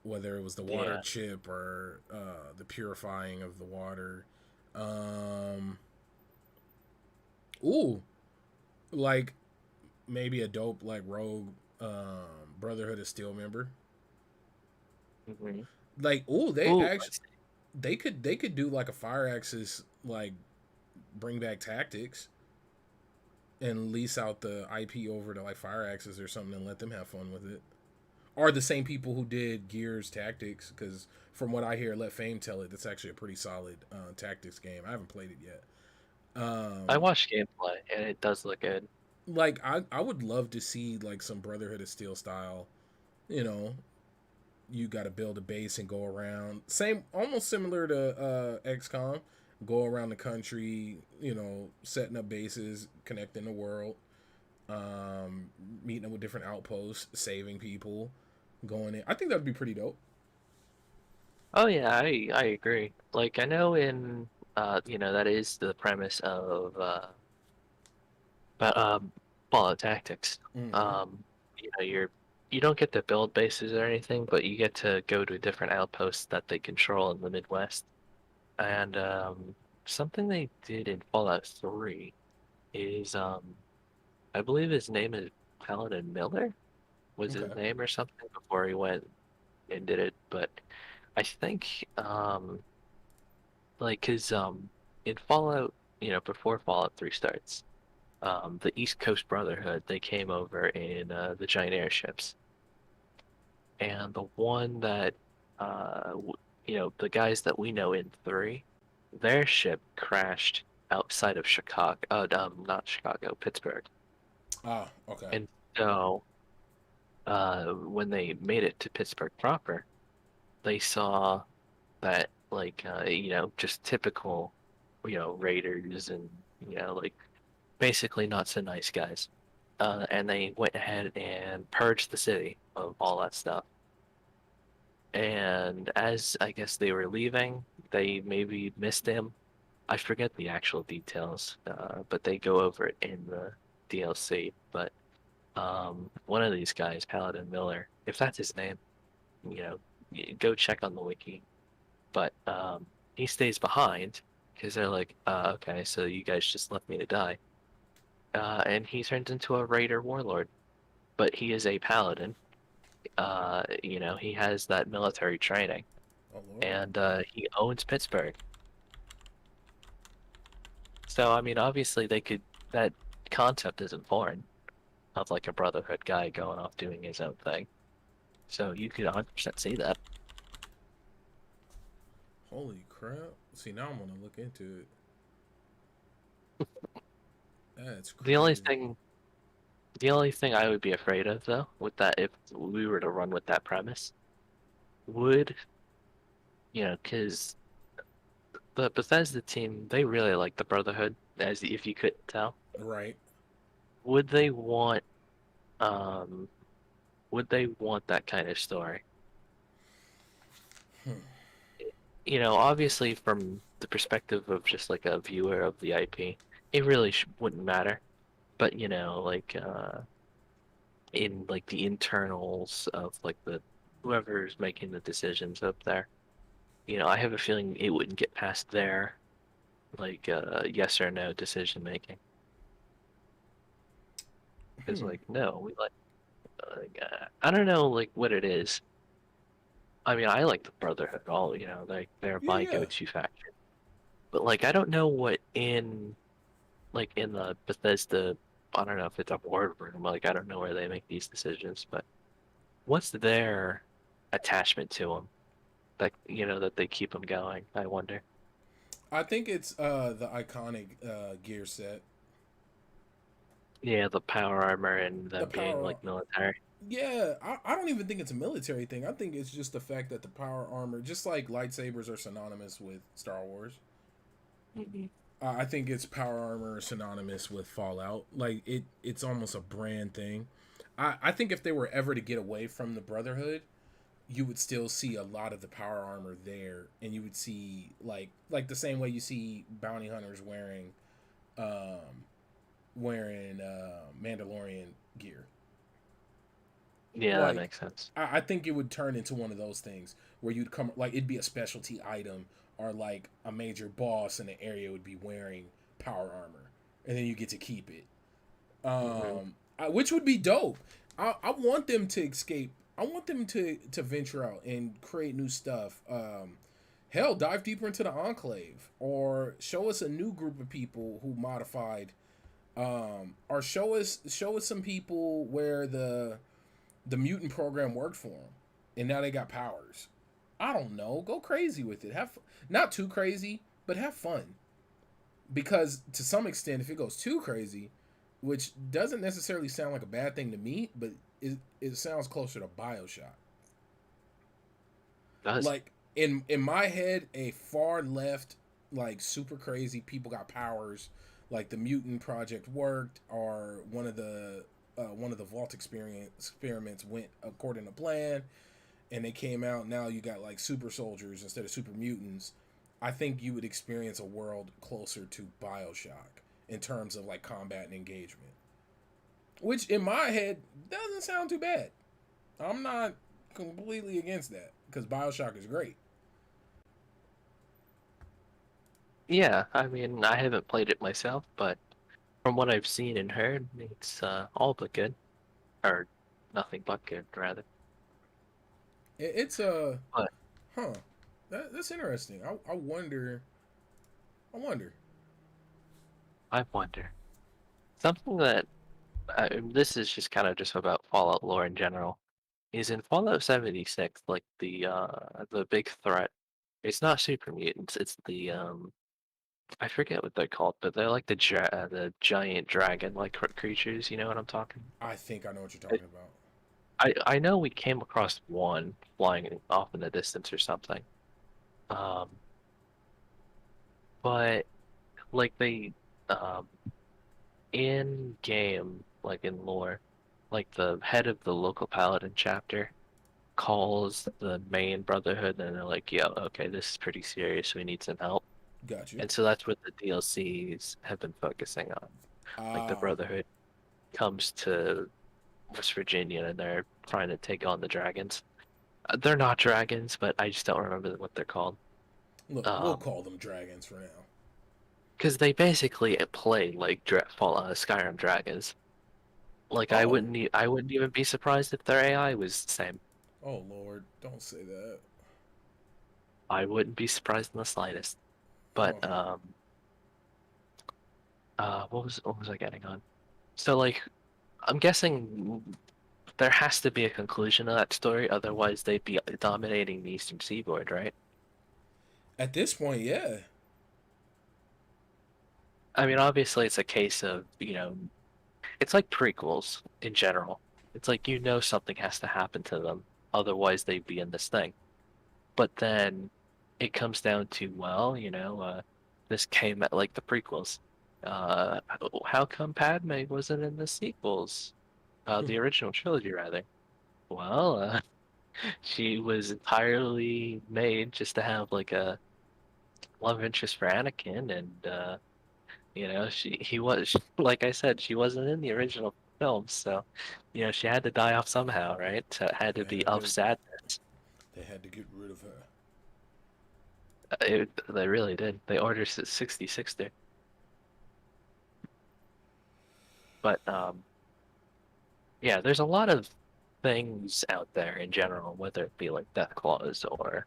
whether it was the water Yeah. chip or the purifying of the water. Um, ooh, like maybe a dope like rogue Brotherhood of Steel member. Hmm. Like, ooh, they Ooh, actually they could do like a fire axis like bring back tactics and lease out the IP over to like fire axis or something and let them have fun with it. Or the same people who did Gears Tactics, because from what I hear, let Fame tell it, that's actually a pretty solid tactics game. I haven't played it yet. I Um, watched gameplay and it does look good. like I would love to see like some Brotherhood of Steel style. You know, you got to build a base and go around. Same, almost similar to XCOM. Go around the country. You know, setting up bases, connecting the world, um, meeting up with different outposts, saving people, going in. I think that would be pretty dope. Oh yeah, I agree. Like I know in that is the premise of but Fallout Tactics. Mm-hmm. Um, you don't get to build bases or anything, but you get to go to different outposts that they control in the Midwest. And something they did in Fallout 3 is I believe his name is Paladin Miller was his Okay. name or something before he went and did it. But I think like cause in Fallout, before Fallout 3 starts, the East Coast Brotherhood, they came over in the giant airships, and the one that the guys that we know in 3, their ship crashed outside of Chicago, not Chicago, Pittsburgh. Ah, okay. And so when they made it to Pittsburgh proper, they saw that like just typical raiders and like basically not so nice guys. And they went ahead and purged the city of all that stuff. And as I guess they were leaving, they maybe missed him. I forget the actual details, but they go over it in the DLC. But one of these guys, Paladin Miller, if that's his name, you know, go check on the wiki. But he stays behind because they're like, okay, so you guys just left me to die. And he turns into a raider warlord, but he is a paladin. He has that military training, Oh Lord. and he owns Pittsburgh. So I mean, obviously they could. That concept isn't foreign of like a brotherhood guy going off doing his own thing. So you could 100% see that. Holy crap. See, now I'm gonna look into it. That's The only crazy. thing, the only thing I would be afraid of though, with that, if we were to run with that premise, would because the Bethesda team, they really like the Brotherhood, as if you couldn't tell. Right. Would they want um would they want that kind of story? Hmm. Obviously from the perspective of just like a viewer of the IP, it really wouldn't matter. But like in like the internals of like the whoever's making the decisions up there, I have a feeling it wouldn't get past their like yes or no decision making. Because Hmm. like no, we I don't know like what it is. I mean, I like the Brotherhood. All they're Yeah, my yeah. go-to faction. But like, I don't know what in the Bethesda. I don't know if it's a boardroom. Like, I don't know where they make these decisions. But what's their attachment to them that they keep them going? I wonder. I think it's the iconic gear set. Yeah, the power armor and The them being power like military. Yeah, I don't even think it's a military thing. I think it's just the fact that the power armor, just like lightsabers are synonymous with Star Wars, Mhm. I think it's power armor synonymous with Fallout. Like it's almost a brand thing. I think if they were ever to get away from the Brotherhood, you would still see a lot of the power armor there, and you would see like the same way you see bounty hunters um Mandalorian gear. Yeah, that Like makes sense. I think it would turn into one of those things where you'd come like it'd be a specialty item, or like a major boss in the area would be wearing power armor, and then you get to keep it. Hmm. Which would be dope. I want them to escape. I want them to venture out and create new stuff. Hell, dive deeper into the Enclave, or show us a new group of people who modified. Or show us some people where the mutant program worked for them, and now they got powers. I don't know. Go crazy with it. Not too crazy, but have fun. Because to some extent, if it goes too crazy, which doesn't necessarily sound like a bad thing to me, but it sounds closer to Bioshock. Does. Like in my head, a far left, like super crazy people got powers, like the mutant project worked, or one of the vault experiments went according to plan, and they came out. Now you got like super soldiers instead of super mutants. I think you would experience a world closer to Bioshock in terms of like combat and engagement, which in my head doesn't sound too bad. I'm not completely against that because Bioshock is great. Yeah, I mean, I haven't played it myself, but from what I've seen and heard, it's all but good, or nothing but good, rather. It's But huh. That's interesting. I wonder. I wonder. I wonder something that this is just kind of just about Fallout lore in general. Is in Fallout 76, like the big threat. It's not super mutants. It's the I forget what they're called, but they're like the giant dragon like creatures. You know what I'm talking? I think I know what you're I talking about. I know we came across one flying off in the distance or something. Um, but like they um in game, like in lore, like the head of the local paladin chapter calls the main brotherhood and they're like, yo, okay, this is pretty serious. We need some help. Got you. And so that's what the DLCs have been focusing on. Like the Ah, brotherhood comes to West Virginia and they're trying to take on the dragons. They're not dragons, but I just don't remember what they're called. look, we'll Um, call them dragons for now. because they basically play like Skyrim dragons. Like Oh, I wouldn't even be surprised if their AI was the same. oh Lord, don't say that. I wouldn't be surprised in the slightest. But Oh, what was I getting on? So like I'm guessing there has to be a conclusion to that story, otherwise they'd be dominating the Eastern Seaboard, right? at this point, yeah. I mean, obviously it's a case of, it's like prequels in general. It's like something has to happen to them, otherwise they'd be in this thing. But then it comes down to, well, this came at like the prequels. How come Padme wasn't in the sequels? The original trilogy, rather. Well, she was entirely made just to have like a love interest for Anakin, and he was like I said, she wasn't in the original film, so she had to die off somehow, right? So it had to they be had of to sadness. they had to get rid of her. They really did. They ordered 66 there, but yeah, there's a lot of things out there in general, whether it be like death claws or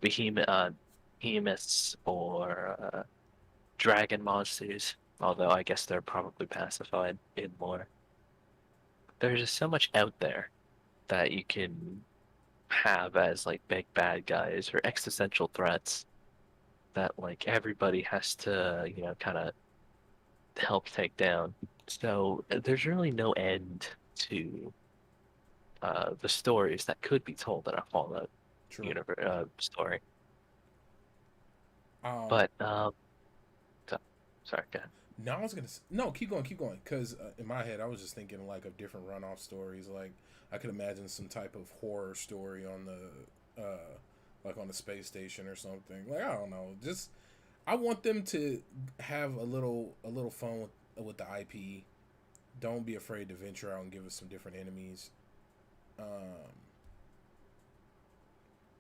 behemoth, behemoths or dragon monsters. Although I guess they're probably pacified in more. There's just so much out there that you can have as like big bad guys or existential threats that like everybody has to, kind of help take down. So there's really no end to the stories that could be told in a Fallout True. universe story. Um, But so, sorry, go ahead. Now I was gonna no, keep going, because in my head I was just thinking like of different runoff stories. Like I could imagine some type of horror story on the like on the space station or something. Like I don't know, just I want them to have a little fun with the IP. Don't be afraid to venture out and give us some different enemies.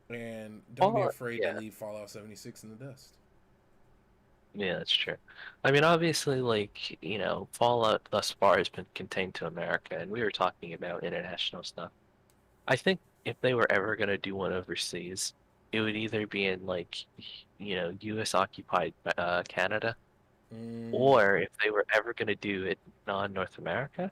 And don't be Fallout, afraid to yeah, leave Fallout 76 in the dust. yeah, that's true. I mean, obviously, Fallout thus far has been contained to America, and we were talking about international stuff. I think if they were ever going to do one overseas, it would either be in U.S. occupied Canada, Mm, or if they were ever going to do it non-North America,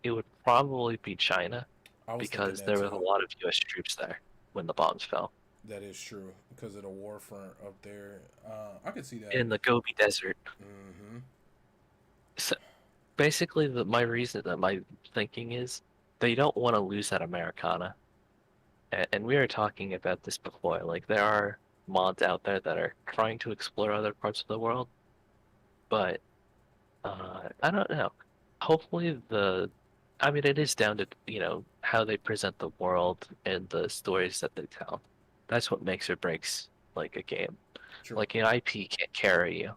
it would probably be China I was thinking because that there was a too. lot of U.S. troops there when the bombs fell That is true because of the war front up there. I could see that. in the Gobi Desert. Hmm. So basically, my thinking is they don't want to lose that Americana. And we were talking about this before. Like there are mods out there that are trying to explore other parts of the world, but I don't know. Hopefully I mean, it is down to, how they present the world and the stories that they tell. That's what makes or breaks like a game. True. Like an IP can't carry you.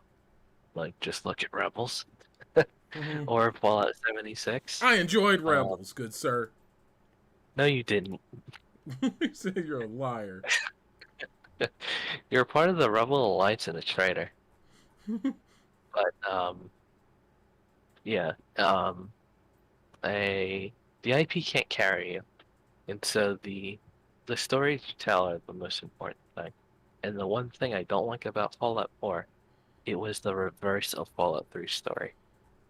Like just look at Rebels Hmm. or Fallout 76. I enjoyed Uh, Rebels, good sir. no, you didn't. You said you're a liar. You're part of the Rebel Alliance and a traitor. But yeah, a the IP can't carry you, and so the stories you tell are the most important thing. And the one thing I don't like about Fallout 4, it was the reverse of Fallout 3's story,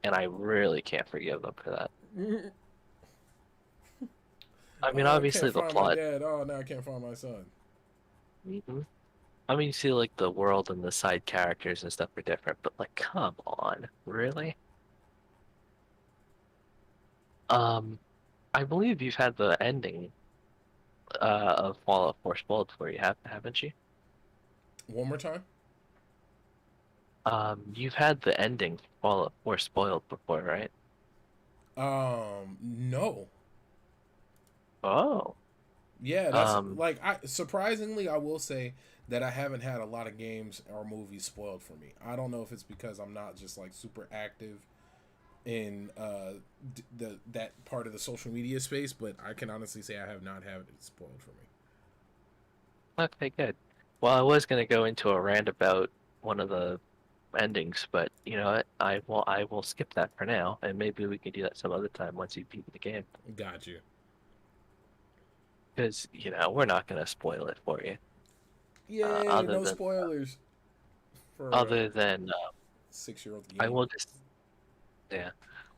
and I really can't forgive them for that. I mean, Oh, I can't obviously the find my plot. dad. Oh, now I can't find my son. Mhm. I mean, you see, like the world and the side characters and stuff are different, but like, come on, really? Um, I believe you've had the ending of Fallout 4 spoiled for you, haven't you? One more time. You've had the ending Fallout 4 spoiled before, right? No. Oh. Yeah, that's Um, like I surprisingly I will say that I haven't had a lot of games or movies spoiled for me. I don't know if it's because I'm not just like super active in the that part of the social media space, but I can honestly say I have not had it spoiled for me. okay, good. Well, I was gonna go into a rant about one of the endings, but you know what? I will skip that for now, and maybe we can do that some other time once you beat the game. Got you. Because, we're not gonna spoil it for you. Uh, Yay, other no than spoilers for other than 6-year-old I game. will just yeah.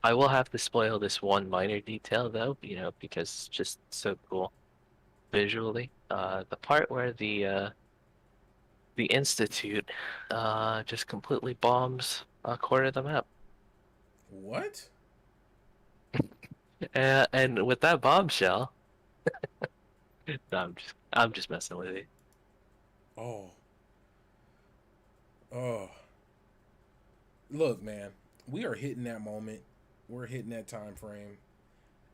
I will have to spoil this one minor detail though, because it's just so cool visually. The part where the Institute just completely bombs a quarter of the map. What? And with that bombshell, no, I'm just messing with you. Oh. Oh. Look, man, we are hitting that moment. We're hitting that time frame.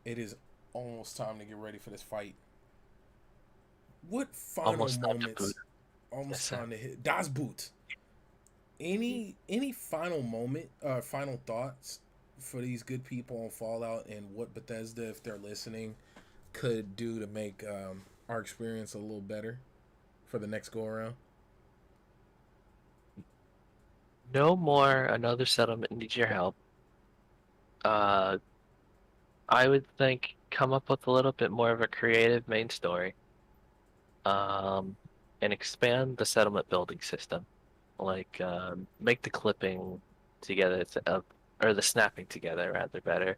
It is almost time to get ready for this fight. What final Almost time to boot. moments? Almost Yes, sir. time to hit Das Boot. Any final moment, final thoughts for these good people on Fallout and what Bethesda, if they're listening, could do to make our experience a little better for the next go around? No more another settlement needs your help. Uh, I would think come up with a little bit more of a creative main story. Um, and expand the settlement building system. Like, make the clipping together, or the snapping together rather better.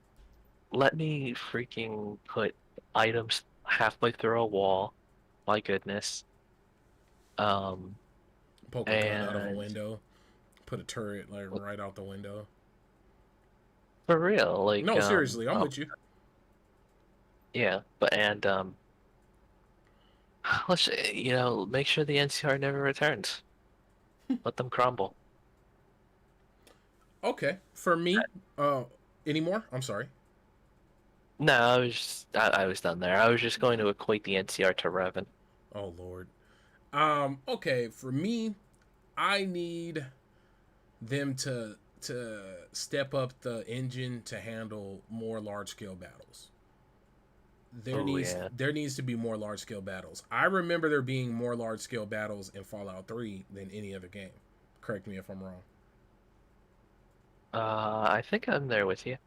Let me freaking put items halfway through a wall. My goodness. Um, Poke a gun out of a and window, put a turret like right out the window. for real, No, seriously, I'm with you. Yeah, but let's make sure the NCR never returns. Let them crumble. Okay, for me, uh, anymore? I'm sorry. No, I was done there. I was just going to equate the NCR to Revan. Oh Lord. Okay, for me, I need them to step up the engine to handle more large scale battles. There Oh needs yeah. there needs to be more large scale battles. I remember there being more large scale battles in Fallout 3 than any other game. Correct me if I'm wrong. I think I'm there with you.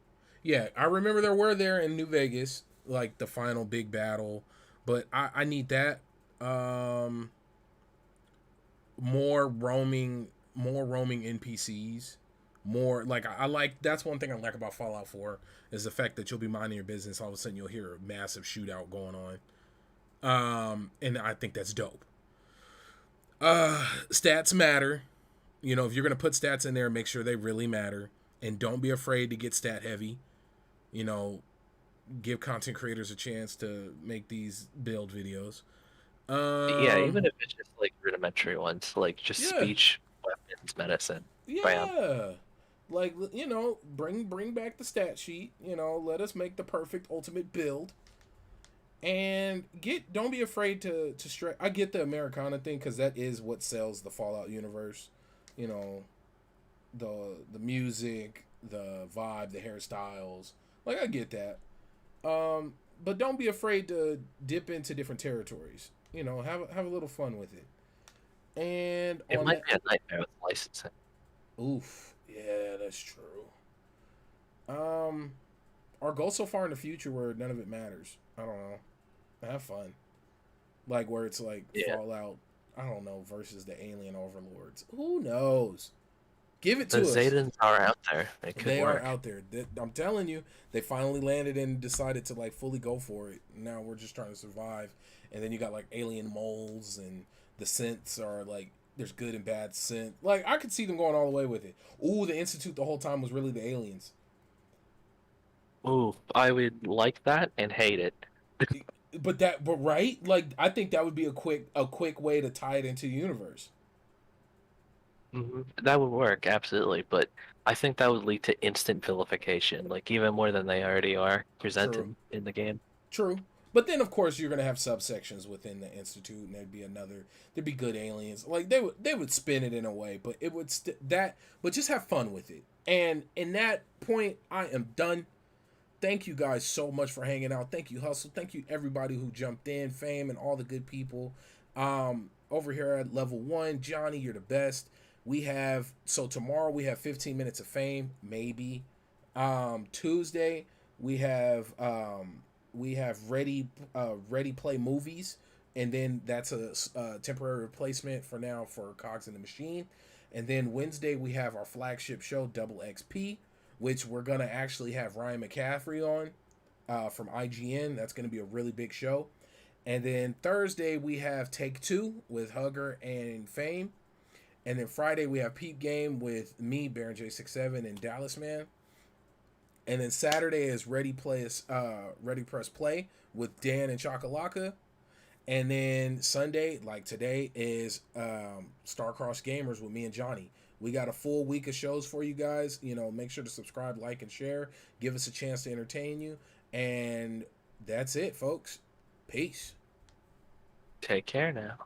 Yeah, I remember there in New Vegas, like the final big battle, but I need that. Um, more roaming NPCs, more like I like that's one thing I like about Fallout 4 is the fact that you'll be minding your business, all of a sudden you'll hear a massive shootout going on. And I think that's dope. Stats matter. You know, if you're gonna put stats in there, make sure they really matter, and don't be afraid to get stat heavy. You know, give content creators a chance to make these build videos. Yeah, Um, even if it's just like rudimentary ones, like just yeah, speech, weapons, medicine. Bam. yeah. Like bring back the stat sheet. You know, let us make the perfect ultimate build, and get don't be afraid to stretch. I get the Americana thing because that is what sells the Fallout universe. You know, the music, the vibe, the hairstyles. Like I get that. Um, but don't be afraid to dip into different territories. You know, have a little fun with it. And It on might that, be a nightmare with licensing. oof, yeah, that's true. Um, our goal so far in the future where none of it matters. I don't know. Have fun. Like where it's like Yeah. Fallout. I don't know versus the alien overlords. Who knows? Give it The to us. Zaytans are out there. It could They are work. out there. I'm telling you, they finally landed and decided to like fully go for it. Now we're just trying to survive. And then you got like alien moles and the synths are like there's good and bad synth. Like I could see them going all the way with it. Ooh, the institute the whole time was really the aliens. Ooh, I would like that and hate it. But right, like I think that would be a quick way to tie it into the universe. That would work, absolutely, but I think that would lead to instant vilification, like even more than they already are True. presented in the game. True. But then of course you're gonna have subsections within the institute, and there'd be good aliens. Like they would spin it in a way, but it would but just have fun with it. And in that point, I am done. Thank you guys so much for hanging out. Thank you, Hustle. Thank you everybody who jumped in, Fame, and all the good people. Over here at level 1, Johnny, you're the best. Tomorrow we have 15 minutes of Fame, maybe. Tuesday we have ready play movies, and then that's a temporary replacement for now for Cogs in the Machine. And then Wednesday we have our flagship show Double XP, which we're gonna actually have Ryan McCaffrey on from IGN. That's gonna be a really big show. And then Thursday we have Take Two with Hugger and Fame. And then Friday we have Peep Game with me, Baron J67, and Dallas Man. And then Saturday is Ready Press Play with Dan and Chakalaka. And then Sunday, like today, is StarCrossed Gamers with me and Johnny. We got a full week of shows for you guys. You know, make sure to subscribe, like, and share. Give us a chance to entertain you. And that's it, folks. Peace. Take care now.